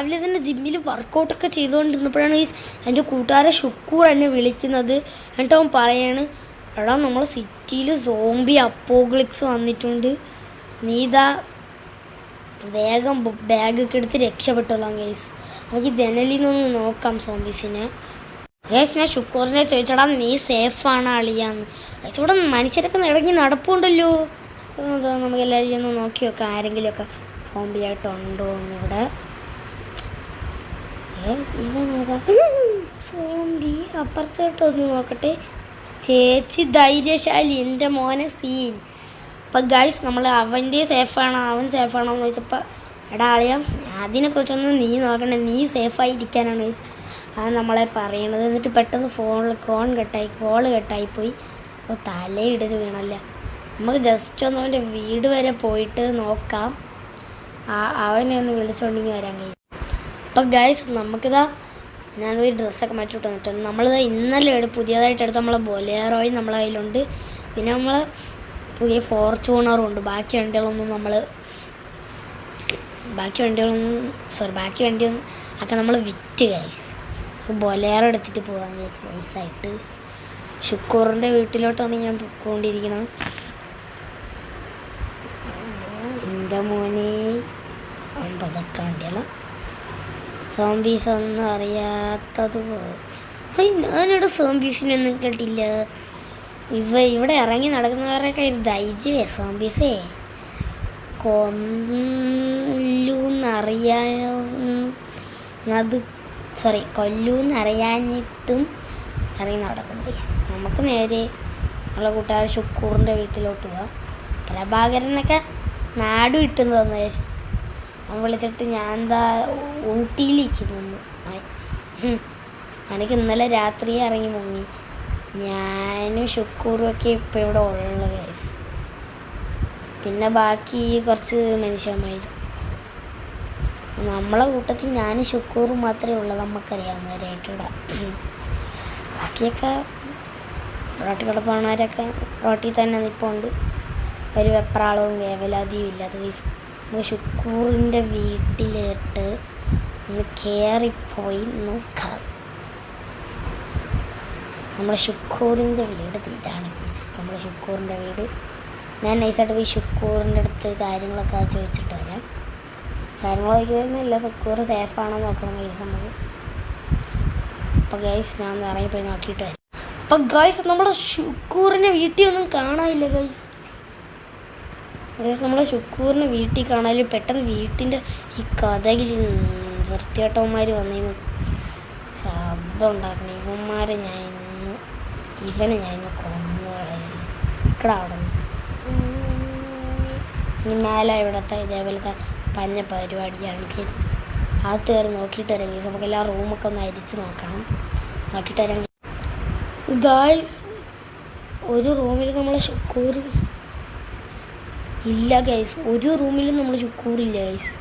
രാവിലെ തന്നെ ജിമ്മിൽ വർക്കൗട്ടൊക്കെ ചെയ്തുകൊണ്ടിരുന്നപ്പോഴാണ് എൻ്റെ കൂട്ടുകാരൻ ഷുക്കൂർ എന്നെ വിളിക്കുന്നത്. എന്നിട്ട് അവൻ പറയാണ്, എടാ നമ്മൾ സിറ്റിയിൽ സോംബി അപ്പോക്ലിപ്സ് വന്നിട്ടുണ്ട്, നീ ഇതാ വേഗം ബാഗൊക്കെ എടുത്ത് രക്ഷപ്പെട്ടോളാം ഗൈസ്, നമുക്ക് ജനലിൽ നിന്ന് നോക്കാം സോംബീസിനെ. ഗൈസ് ഞാൻ ഷുക്കൂറിനെ ചോദിച്ചടാ നീ സേഫാണ് അളിയാന്ന്. ഗൈസ് ഇവിടെ മനുഷ്യരൊക്കെ ഇറങ്ങി നടപ്പുണ്ടല്ലോ, അതാ നമുക്ക് എല്ലാവരും ഒന്ന് നോക്കി വെക്കാം ആരെങ്കിലുമൊക്കെ സോംബി ആയിട്ടുണ്ടോ എന്ന്. ഇവിടെ ഇവനേതാ സോംബി, അപ്പുറത്തോട്ടൊന്ന് നോക്കട്ടെ. ചേച്ചി ധൈര്യശാലി, എൻ്റെ മോനെ സീൻ. അപ്പം ഗൈസ് നമ്മൾ അവൻ്റെ സേഫാണോ അവൻ സേഫാണോ എന്ന് ചോദിച്ചപ്പോൾ എടാ ആളിയാ അതിനെക്കുറിച്ചൊന്നും നീ നോക്കണ്ടേ, നീ സേഫായിരിക്കാനാണ് ഗൈസ് അത് നമ്മളെ പറയണത്. എന്നിട്ട് പെട്ടെന്ന് കോൾ കട്ടായിപ്പോയി. തലയിടിച്ച് വീണല്ല. നമുക്ക് ജസ്റ്റ് ഒന്ന് അവൻ്റെ വീട് വരെ പോയിട്ട് നോക്കാം, അവനെ ഒന്ന് വിളിച്ചുകൊണ്ടെങ്കിൽ വരാൻ കഴിയും. അപ്പം ഗൈസ് നമുക്കിതാ ഞാനൊരു ഡ്രസ്സൊക്കെ മാറ്റിയിട്ട് വന്നിട്ടുണ്ട്. നമ്മളിതാ ഇന്നലെ പുതിയതായിട്ട് എടുത്ത് നമ്മളെ ബൊലേറോയും നമ്മളെ കയ്യിലുണ്ട്, പിന്നെ നമ്മൾ പുതിയ ഫോർച്യൂണറും ഉണ്ട്. ബാക്കി വണ്ടിയൊന്നും ഒക്കെ നമ്മൾ വിറ്റ് ഗൈസ്. ബൊലേറോ എടുത്തിട്ട് പോകാൻ ഗൈസ് നൈസായിട്ട്. ഷുക്കൂറിൻ്റെ വീട്ടിലോട്ടാണ് ഞാൻ പോയിക്കൊണ്ടിരിക്കുന്നത്. എൻ്റെ മോനെ പതൊക്കെ വണ്ടിയല്ല സോംബീസ് ഒന്നും അറിയാത്തത്. ഞാനിവിടെ സോംബീസിനൊന്നും കേട്ടില്ല. ഇവിടെ ഇറങ്ങി നടക്കുന്നവരൊക്കെ ഒരു ധൈര്യമേ സോംബീസേ കൊല്ലൂന്നറിയാഞ്ഞിട്ടും ഇറങ്ങി നടക്കുന്നു ഗൈസ്. നമുക്ക് നേരെ നമ്മളെ കൂട്ടുകാർ ഷുക്കൂറിൻ്റെ വീട്ടിലോട്ട് പോവാം. പ്രഭാകരനൊക്കെ നാട് വിട്ടെന്ന് തന്നു ഗൈസ്. അവൻ വിളിച്ചിട്ട് ഞാൻ എന്താ ഊട്ടിയിലിരിക്കുന്നു. എനിക്ക് ഇന്നലെ രാത്രി ഇറങ്ങി മുങ്ങി. ഞാനും ഷുക്കൂറും ഒക്കെ ഇപ്പോൾ ഇവിടെ ഉള്ള ഗൈസ്. പിന്നെ ബാക്കി കുറച്ച് മനുഷ്യന്മാരും നമ്മളെ കൂട്ടത്തിൽ ഞാനും ഷുക്കൂറും മാത്രമേ ഉള്ളൂ നമുക്കറിയാവുന്നവരായിട്ട് ഇവിടെ. ബാക്കിയൊക്കെ റോട്ടി കിടപ്പുള്ളവരൊക്കെ റോട്ടിൽ തന്നെ നിൽപ്പുണ്ട്. ഒരു വെപ്രാളവും വേവലാതിയും ഇല്ലാത്ത ഗൈസ്. നമുക്ക് ഷുക്കൂറിൻ്റെ വീട്ടിലിട്ട് ഒന്ന് കയറിപ്പോയി നോക്കാം. നമ്മുടെ ഷുക്കൂറിൻ്റെ വീട് ഇതാണ് ഗൈസ്, നമ്മുടെ ഷുക്കൂറിൻ്റെ വീട്. ഞാൻ നൈസായിട്ട് പോയി ഷുക്കൂറിൻ്റെ അടുത്ത് കാര്യങ്ങളൊക്കെ ചോദിച്ചിട്ട് വരാം. കാര്യങ്ങളൊക്കെ ചോദിക്കുന്നില്ല, ഷുക്കൂർ സേഫാണോ നോക്കണം ഗൈസ് നമുക്ക്. അപ്പോൾ ഗൈസ് ഞാൻ ഒന്ന് ഇറങ്ങിപ്പോയി നോക്കിയിട്ട് വരാം. അപ്പം ഗൈസ് നമ്മുടെ ഷുക്കൂറിൻ്റെ വീട്ടിൽ ഒന്നും കാണാനില്ല ഗൈസ്. നമ്മളെ ഷുക്കൂറിന് വീട്ടിൽ കാണാനും പെട്ടെന്ന് വീട്ടിൻ്റെ ഈ കഥകിൽ വൃത്തികെട്ടവന്മാർ വന്നിരുന്നു ശബ്ദം ഉണ്ടാക്കണം. ഇവനെ ഞാൻ ഇന്ന് കൊന്നു കളയുന്നു. ഇവിടെ അവിടെ മേലെ ഇവിടുത്തെ ഇതേപോലത്തെ പഞ്ഞ പരിപാടിയാണ് ചെയ്ത്. അകത്ത് കയറി നോക്കിയിട്ട് വരാം ഗൈസ്. നമുക്ക് എല്ലാ റൂമൊക്കെ ഒന്ന് അരിച്ച് നോക്കണം, നോക്കിയിട്ട് വരാം ഗൈസ്. ഒരു റൂമിൽ നമ്മളെ ഷുക്കൂർ ഇല്ല ഗൈസ്, ഒരു റൂമിലും നമ്മൾ ഷുക്കൂറില്ല ഗൈസ്.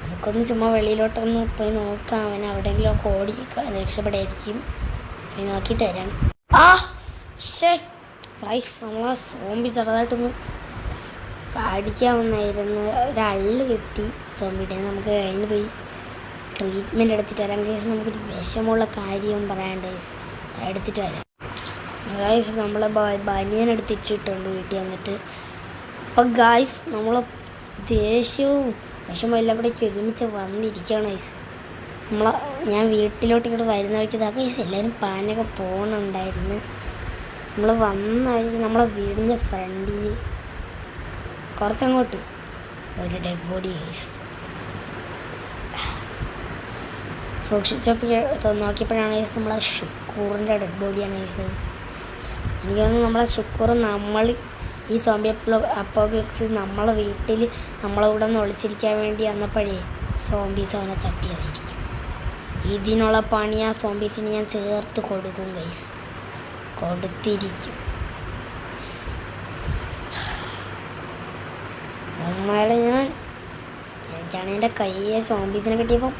നമുക്കൊന്ന് ചുമ്മാ വെളിയിലോട്ടൊന്ന് പോയി നോക്കാം, അവൻ എവിടെയെങ്കിലുമൊക്കെ ഓടി രക്ഷപ്പെടായിരിക്കും. പോയി നോക്കിയിട്ട് വരാം. ഗൈസ് നമ്മളെ സോംബി ചെറുതായിട്ടൊന്ന് അടിക്കാവുന്നായിരുന്നു. ഒരള്ള് കിട്ടി സോംബിയുടെ. നമുക്ക് അതിന് പോയി ട്രീറ്റ്മെൻറ്റ് എടുത്തിട്ട് വരാം ഗൈസ്. നമുക്കൊരു വിഷമമുള്ള കാര്യം പറയാണ്ട് ഗൈസ്, എടുത്തിട്ട് വരാം ഗൈസ്. നമ്മളെ ബനിയൻ എടുത്തിട്ടുണ്ട് വീട്ടിൽ വന്നിട്ട്. അപ്പം ഗൈസ് നമ്മൾ ദേഷ്യവും വിഷമവും എല്ലാം കൂടെ ഒരുമിച്ച് വന്നിരിക്കുകയാണ് ഗൈസ്. ഞാൻ വീട്ടിലോട്ട് ഇങ്ങോട്ട് വരുന്ന വഴിക്ക് ഇതാ ഗൈസ് എല്ലാവരും പാനൊക്കെ പോകണുണ്ടായിരുന്നു. നമ്മൾ വന്ന വഴിക്ക് നമ്മളെ വീടിൻ്റെ ഫ്രണ്ടിൽ കുറച്ചങ്ങോട്ട് ഒരു ഡെഡ് ബോഡി ഗൈസ്. സൂക്ഷിച്ചപ്പോൾ നോക്കിയപ്പോഴാണ് ഗൈസ് നമ്മളെ ഷുക്കൂറിൻ്റെ ഡെഡ് ബോഡിയാണ് ഗൈസ്. എനിക്ക് തോന്നുന്നു നമ്മളെ ഷുക്കൂർ നമ്മൾ ഈ സോംബി അപ്പോക്ലിപ്സ് നമ്മളെ വീട്ടിൽ നമ്മളെ കൂടെ ഒന്ന് ഒളിച്ചിരിക്കാൻ വേണ്ടി വന്നപ്പോഴേ സോംബീസ് അവനെ തട്ടിയതായിരിക്കും. ഇതിനുള്ള പണി ആ സോംബീസിന് ഞാൻ ചേർത്ത് കൊടുക്കും ഗൈസ്, കൊടുത്തിരിക്കും. അമ്മയുടെ എനിക്കാണെങ്കിൽ എൻ്റെ കയ്യെ സോംബീസിനെ കിട്ടിയപ്പം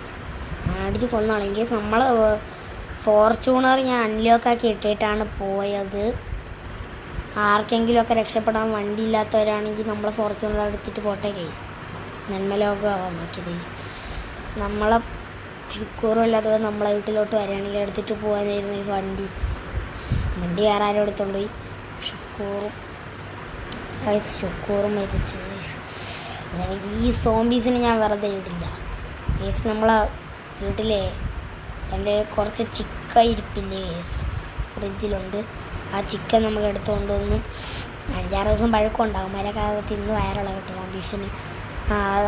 അടിച്ച് കൊന്നാണെങ്കിൽ നമ്മൾ ഫോർച്യൂണർ ഞാൻ അൺലോക്കാക്കി ഇട്ടിട്ടാണ് പോയത്. ആർക്കെങ്കിലുമൊക്കെ രക്ഷപ്പെടാൻ വണ്ടി ഇല്ലാത്തവരാണെങ്കിൽ നമ്മൾ ഫോർച്യൂണർ എടുത്തിട്ട് പോട്ടെ ഗൈസ്, നന്മലോകമാവാൻ നോക്കി ഗൈസ്. നമ്മളെ ഷുക്കൂറുമില്ലാത്തത് നമ്മളെ വീട്ടിലോട്ട് വരികയാണെങ്കിൽ എടുത്തിട്ട് പോകാനായിരുന്നു ഈ വണ്ടി വേറെ ആരും എടുത്തോണ്ട് പോയി. ഷുക്കൂറും മരിച്ച്. ഈ സോംബീസിന് ഞാൻ വെറുതെ ഇടില്ല. നമ്മളെ വീട്ടിലെ എൻ്റെ കുറച്ച് ചിക്കൻ ഇരിപ്പില്ലേ ഫ്രിഡ്ജിലുണ്ട്. ആ ചിക്കൻ നമുക്ക് എടുത്തുകൊണ്ട് വന്നു 5-6 ദിവസം പഴക്കമുണ്ടാകും. മരക്കാകത്ത് ഇന്ന് വയറിളകട്ടെ സോംബീസിന്.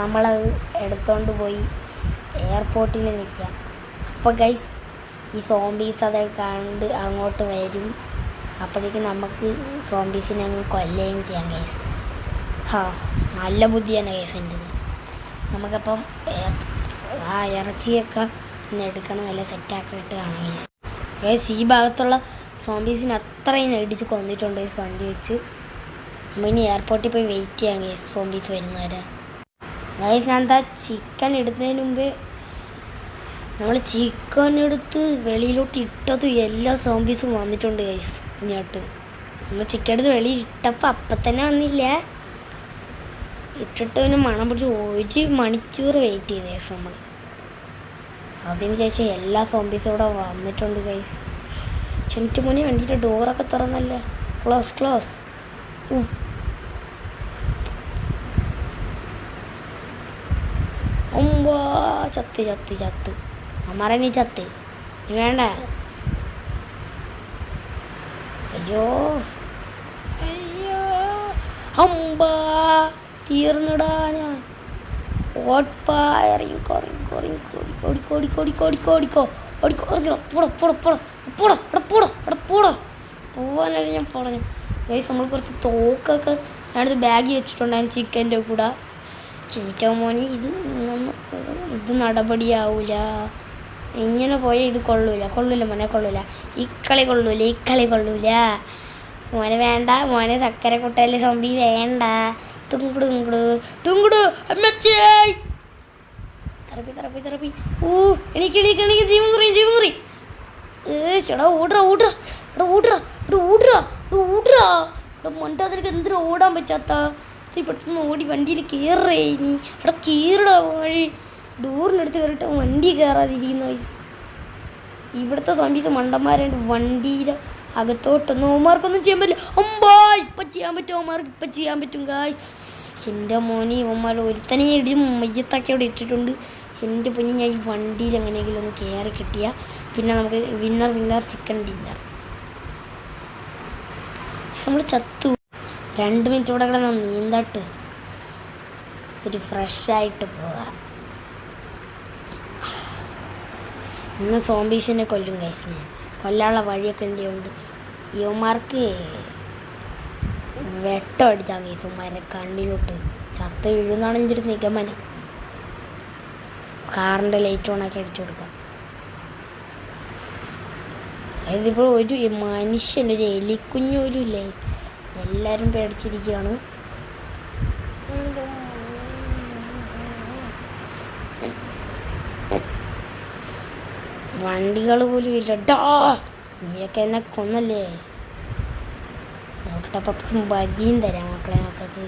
നമ്മളത് എടുത്തോണ്ട് പോയി എയർപോർട്ടിൽ നിൽക്കാം. അപ്പോൾ ഗൈസ് ഈ സോംബീസ് അത് കണ്ട് അങ്ങോട്ട് വരും. അപ്പോഴേക്കും നമുക്ക് സോംബീസിനെ അങ്ങ് കൊല്ലുകയും ചെയ്യാം ഗൈസ്. നല്ല ബുദ്ധിയാണ് ഗൈസ് എൻ്റെ. നമുക്കപ്പം ആ ഇറച്ചിയൊക്കെ ഒന്ന് എടുക്കണം, എല്ലാം സെറ്റാക്കിയിട്ട് കാണാം ഗൈസ്. ഗൈസ് ഈ ഭാഗത്തുള്ള സോംബീസിന് അത്രയും ഇടിച്ച് കൊന്നിട്ടുണ്ട് ഗൈസ് വണ്ടി വെച്ച്. നമ്മളിനി എയർപോർട്ടിൽ പോയി വെയിറ്റ് ചെയ്യാം ഗൈസ് സോംബീസ് വരുന്നവരെ. ഗൈസ് ഞാൻ എന്താ ചിക്കൻ എടുത്തതിന് മുമ്പേ നമ്മൾ ചിക്കൻ എടുത്ത് വെളിയിലോട്ട് ഇട്ടതും എല്ലാ സോംബീസും വന്നിട്ടുണ്ട് ഗൈസ്. ഇങ്ങോട്ട് നമ്മൾ ചിക്കൻ എടുത്ത് വെളിയിൽ ഇട്ടപ്പോൾ അപ്പം തന്നെ വന്നില്ല. ഇട്ടിട്ട് പിന്നെ മണം പിടിച്ച് 1 മണിക്കൂർ വെയിറ്റ് ചെയ്ത് ഗൈസ് നമ്മൾ. അതിന് ശേഷം എല്ലാ സോംബീസും ഇവിടെ വന്നിട്ടുണ്ട് ഗൈസ്. ചെന്നിട്ട് മുന്നേ വണ്ടിയിട്ട് ഡോറൊക്കെ തുറന്നല്ലേ. ക്ലോസ് ചത്ത് അമ്മാരെ നീ ചത്ത് വേണ്ട. അയ്യോ അമ്പാ തീർന്നിടാ ഞാൻ. ഓടിക്കോ പോവാനായിട്ട് ഞാൻ പറഞ്ഞു ഗൈസ്. നമ്മൾ കുറച്ച് തോക്കൊക്കെ ഞാനടുത്ത് ബാഗ് വെച്ചിട്ടുണ്ടായിരുന്നു ചിക്കൻ്റെ കൂടെ. ചിന്തിച്ച മോനെ ഇത് നടപടിയാവൂല. ഇങ്ങനെ പോയാൽ ഇത് കൊള്ളൂല മോനെ. ഈ കളി കൊള്ളൂല മോനെ. വേണ്ട മോനെ, ചക്കര കുട്ടയിലെ സോംബി വേണ്ട. ടുങ്കുടു അമ്മച്ചേ തെറപ്പി എനിക്ക് ജീവൻ കുറി. ചേടാ ഓടാ മണ്ട. നിനക്ക് എന്തിനാ ഓടാൻ പറ്റാത്ത? പെട്ടെന്ന് ഓടി വണ്ടിയിൽ കയറേ ഇനി. കയറടാ വഴി. ഡോറിനടുത്ത് കയറിയിട്ട് വണ്ടി കയറാതിരിക്കുന്ന വയസ്സ്. ഇവിടുത്തെ സോംബീസ് മണ്ടന്മാരുണ്ട്. വണ്ടിയുടെ അകത്തോട്ടൊന്നും ഓമാർക്കൊന്നും ചെയ്യാൻ പറ്റില്ല. ഇപ്പം ചെയ്യാൻ പറ്റും ഗായ്സ്. എൻ്റെ മോനെ ഇവന്മാർ ഒരുത്തനെ ഇടിയും മയ്യത്തൊക്കെ അവിടെ ഇട്ടിട്ടുണ്ട്. എൻ്റെ പൊന്നി ഞാൻ ഈ വണ്ടിയിൽ എങ്ങനെയെങ്കിലും ഒന്ന് കയറി കിട്ടിയാൽ പിന്നെ നമുക്ക് വിന്നർ ചിക്കൻ ഡിന്നർ. നമ്മൾ ചത്തു. 2 മിനിറ്റ് ഇവിടെ കിടന്ന് നീന്തട്ട് ഇത്തിരി ഫ്രഷായിട്ട് പോകാം. ഇന്ന് സോംബീസിനെ കൊല്ലും ഗൈസ്. ഞാൻ കൊല്ലാനുള്ള വഴിയൊക്കെ ഉണ്ട്. യുവമാർക്ക് വെട്ടം അടിച്ചാൽ ഗൈസ്. ഇവന്മാരെ കണ്ണിലോട്ട് ചത്ത് വീഴുന്നാണ് എൻ്റെ ഒരു നിഗമനം. കാറിൻ്റെ ലൈറ്റ് ഓണാക്കി അടിച്ചു കൊടുക്കാം. അതിപ്പോൾ ഒരു മനുഷ്യനൊരു എലിക്കുഞ്ഞൊരു ലൈറ്റ്. എല്ലാവരും പേടിച്ചിരിക്കുകയാണ്. വണ്ടികൾ പോലും ഇല്ലട്ടാ. നീയൊക്കെ എന്നെ കൊന്നല്ലേ. മുട്ട പപ്സും ബജിയും തരാം മക്കൾക്ക്.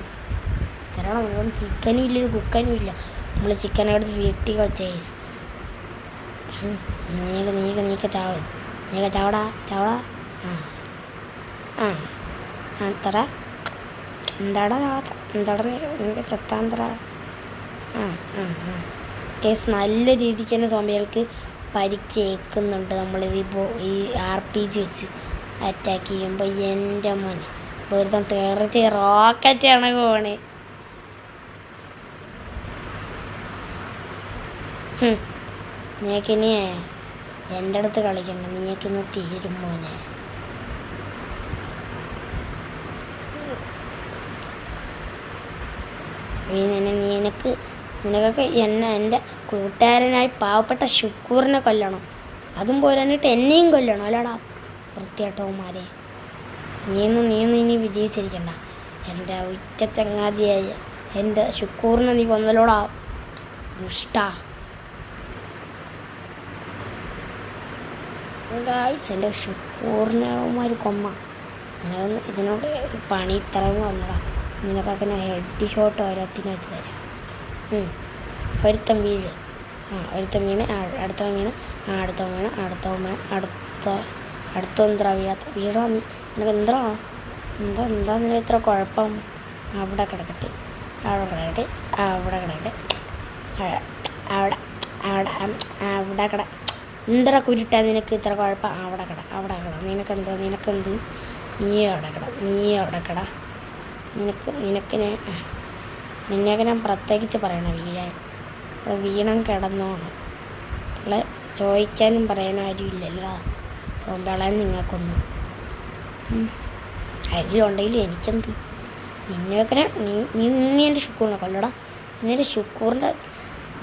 തരണം. ചിക്കനും ഇല്ല, ഒരു കുക്കനും ഇല്ല. നമ്മൾ ചിക്കനെ എടുത്ത് വീട്ടിൽ വെച്ചേ. നീക്ക ചാവടാ. തറ എന്താടാ നീക്ക ചത്താൻ തറ. കേസ് നല്ല രീതിക്ക് തന്നെ സോംബികൾക്ക് പരിക്കേൽക്കുന്നുണ്ട്. നമ്മളിതിപ്പോൾ ഈ RPG വെച്ച് അറ്റാക്ക് ചെയ്യുമ്പോൾ എൻ്റെ മോനെ വെറുതെ തെറിച്ച് റോക്കറ്റാണ് പോണേ. നീക്കിനി എൻ്റെ അടുത്ത് കളിക്കണ്ട. നീക്കിന്ന് തീരും മോനെ. നിനക്കൊക്കെ എൻ്റെ കൂട്ടുകാരനായി പാവപ്പെട്ട ഷുക്കൂറിനെ കൊല്ലണം. അതും പോരാനിട്ട് എന്നെയും കൊല്ലണം അല്ലടാ വൃത്തിയാട്ടവന്മാരെ. നീയൊന്നും ഇനി വിജയിച്ചിരിക്കണ്ട. എൻ്റെ ഉച്ച ചങ്ങാതിയായ എൻ്റെ ഷുക്കൂറിനെ നീ കൊന്നലോടാ ദുഷ്ട. ഗായ്സ് എൻ്റെ ഷുക്കൂറിനവന്മാർ കൊമ്മ. ഇതിനോട് പണി ഇത്രയൊന്നും അല്ലടാ. നിനക്കൊക്കെ ഹെഡ് ഷോട്ട് ഓരോത്തിന് വെച്ച് തരാം. ഒരുത്തം വീഴ്. ഒരുത്തൻ വീണ്, അടുത്തവൻ വീണ്, അടുത്തവൻ വീണ്, അടുത്ത എന്താ വീഴാ നീ, നിനക്ക് എന്താ നിനക്ക് ഇത്ര കുഴപ്പം? അവിടെ കിടക്കട്ടെ, അവിടെ എന്താ കുരുട്ടാ നിനക്ക് ഇത്ര കുഴപ്പം? അവിടെ കട നിനക്കെന്ത്? നീ അവിടെ കട നിന്നെയൊക്കെ ഞാൻ പ്രത്യേകിച്ച് പറയണം വീഴാൻ. വീണം കിടന്നോണം. അവളെ ചോദിക്കാനും പറയാനും ആരും ഇല്ലല്ലോ. സോമ്പിളാൻ നിങ്ങൾക്കൊന്നും അരിയുണ്ടെങ്കിലും എനിക്കെന്ത്? നിന്നെയൊക്കെ നീ എൻ്റെ ശുക്കൂറിനെ കൊല്ലടാ. നീ എൻ്റെ ശുക്കൂറിൻ്റെ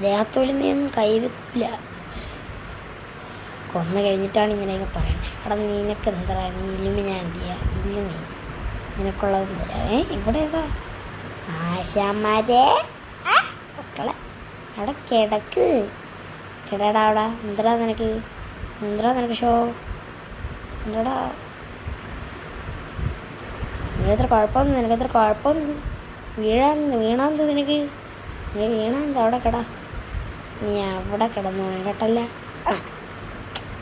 ദേഹത്തോലും നീ ഒന്നും കൈവെക്കില്ല. കൊന്നു കഴിഞ്ഞിട്ടാണ് ഇങ്ങനെയൊക്കെ പറയുന്നത്. എടാ നിനക്ക് എന്താ? നീ ഇലുമിനാണ്ടിയാ? ഇല്ല, നിനക്കുള്ളത് തരാം. ഇവിടെ ഏതാ ആശാന്മാരെ? മക്കളെ അവിടെ കിടടാ അവിടെ. എന്താ നിനക്ക് ഷോ? എന്താടാ നിനക്കെത്ര കുഴപ്പമൊന്നും? വീണാന്ത് നിനക്ക് വീണാന്ത്? അവിടെ കട. നീ അവിടെ കിടന്നോണം കേട്ടല്ല.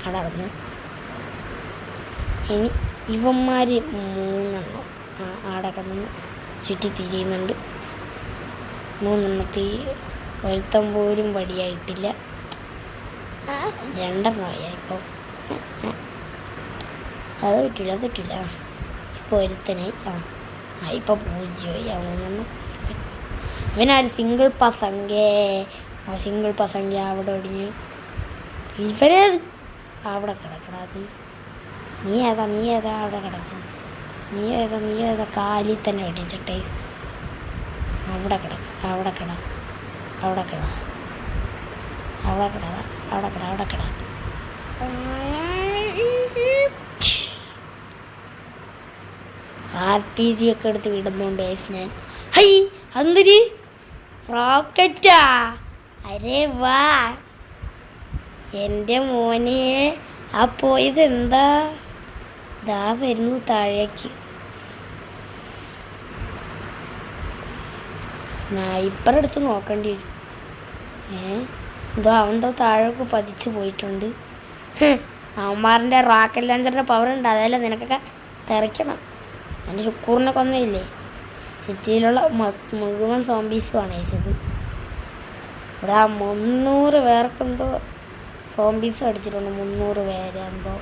അവിടെ കിടന്നു. ഇനി ഇവന്മാർ 3 എണ്ണം അവിടെ കിടന്ന് ചുറ്റി തിരിയുന്നുണ്ട്. 3 എണ്ണത്തിൽ ഒരുത്തം പോലും വടിയായിട്ടില്ല. 2 എണ്ണമായി ഇപ്പം. അത് പറ്റില്ല. ഇപ്പോൾ ഒരുത്തനായി. ഇപ്പം 0 ആയി. 3 എണ്ണം. ഇവനൊരു സിംഗിൾ പസംഗ അവിടെ ഒടിഞ്ഞു. ഇവനെ അവിടെ കിടക്കടാ. നീ ഏതാ അവിടെ കിടക്കുന്നത്? നീ ഏതാ കാലിൽ തന്നെ വെടിച്ചിട്ടേ? അവിടെ കിട. RPG ഒക്കെ എടുത്ത് വിടുന്നുണ്ട് ഞാൻ. ഹൈ അന്തരി റോക്കറ്റാ? അരേ വാ എൻ്റെ മോനെ. ഇതെന്താ? ദാ വരുന്നു താഴേക്ക്. സ്നൈപ്പർ എടുത്ത് നോക്കേണ്ടി വരും. അവൻ താഴേക്ക് പതിച്ച് പോയിട്ടുണ്ട്. അവന്മാറിൻ്റെ റോക്കറ്റ് ലോഞ്ചറിൻ്റെ പവർ ഉണ്ട്. അതല്ല നിനക്കൊക്കെ തെറിക്കണം. എൻ്റെ ശുക്കൂറിനെ കൊന്നയില്ലേ? സിറ്റിയിലുള്ള മുഴുവൻ സോംബീസുമാണ് അയച്ചത്. ഇവിടെ 300 പേർക്കെന്തോ സോംബീസ് അടിച്ചിട്ടുണ്ട്. 300 പേരെ എന്തോ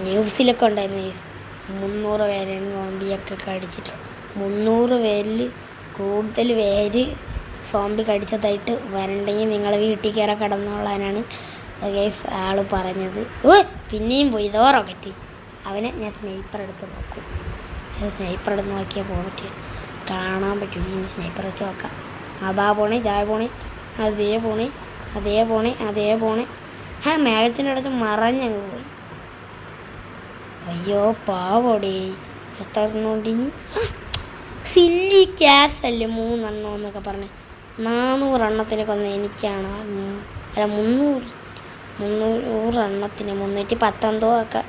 ന്യൂസിലൊക്കെ ഉണ്ടായിരുന്നു. 300 പേരാണ് സോംബിയൊക്കെ കടിച്ചിട്ടുണ്ട്. 300 പേരിൽ കൂടുതൽ പേര് സോംബി കടിച്ചതായിട്ട് വരണ്ടെങ്കിൽ നിങ്ങൾ വീട്ടിൽ കയറി കിടന്നോളാനാണ് ഗൈസ് ആൾ പറഞ്ഞത്. പിന്നെയും പോയി ഇതോ റോക്കറ്റ്. അവനെ ഞാൻ സ്നൈപ്പർ എടുത്ത് നോക്കും. സ്നൈപ്പർ എടുത്ത് നോക്കിയാൽ പോകാൻ പറ്റും, കാണാൻ പറ്റില്ല. ഇനി സ്നൈപ്പർ വെച്ച് നോക്കാം. പോണേ അതേ പോണേ. മേഘത്തിൻ്റെ അടുത്ത് മറഞ്ഞങ്ങ് പോയി. അയ്യോ പാവോടേ. എത്രണ്ണോണ്ടിനി? സില്ലി ക്യാസല്ലേ 3 എണ്ണം എന്നൊക്കെ പറഞ്ഞ് 400 എണ്ണത്തിനെ കൊന്ന് എനിക്കാണ്. അല്ല 300 എണ്ണത്തിന് 310 എന്തോ ഒക്കെ.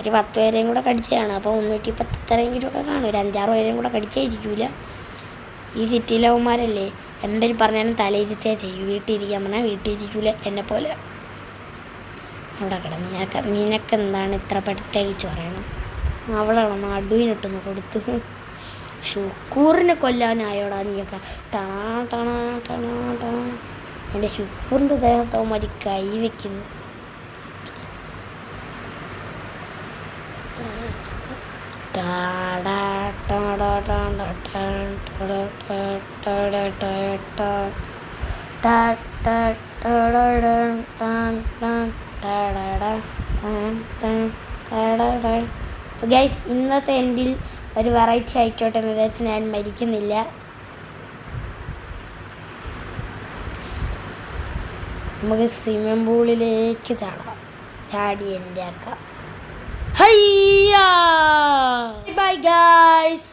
ഒരു 10 പേരെയും കൂടെ കടിച്ചതാണ്. അപ്പോൾ 310 എത്രയെങ്കിലും ഒക്കെ കാണും. ഒരു 5-6 പേരെയും കൂടെ കടിക്കാതിരിക്കില്ല. ഈ സിറ്റിയിലവന്മാരല്ലേ എന്തെങ്കിലും പറഞ്ഞാലും തലയിരിച്ചേ ചെയ്യും. വീട്ടിലിരിക്കാൻ പറഞ്ഞാൽ വീട്ടിലിരിക്കില്ല. എന്നെപ്പോലെ അവിടെ കിടന്ന് നിനക്കെന്താണ് ഇത്ര പ്രത്യേകിച്ച് പറയണം? അവിടെ കിടന്ന് അടുവിനിട്ടൊന്ന് കൊടുത്തു. ശുക്കൂറിനെ കൊല്ലാനായോടാ നീയൊക്കെ? എൻ്റെ ശുക്കൂറിൻ്റെ ദേഹത്തോ മതി കൈ വയ്ക്കുന്നു. ഗൈസ് ഇന്നത്തെ എൻഡിൽ ഒരു വെറൈറ്റി ആയിക്കോട്ടെ എന്ന് വിചാരിച്ച് ഞാൻ മരിക്കുന്നില്ല. നമുക്ക് സ്വിമ്മിംഗ് പൂളിലേക്ക് ചാടി എൻ്റെ ആക്കാം. ഹയ്യാ ബൈ ഗൈസ്.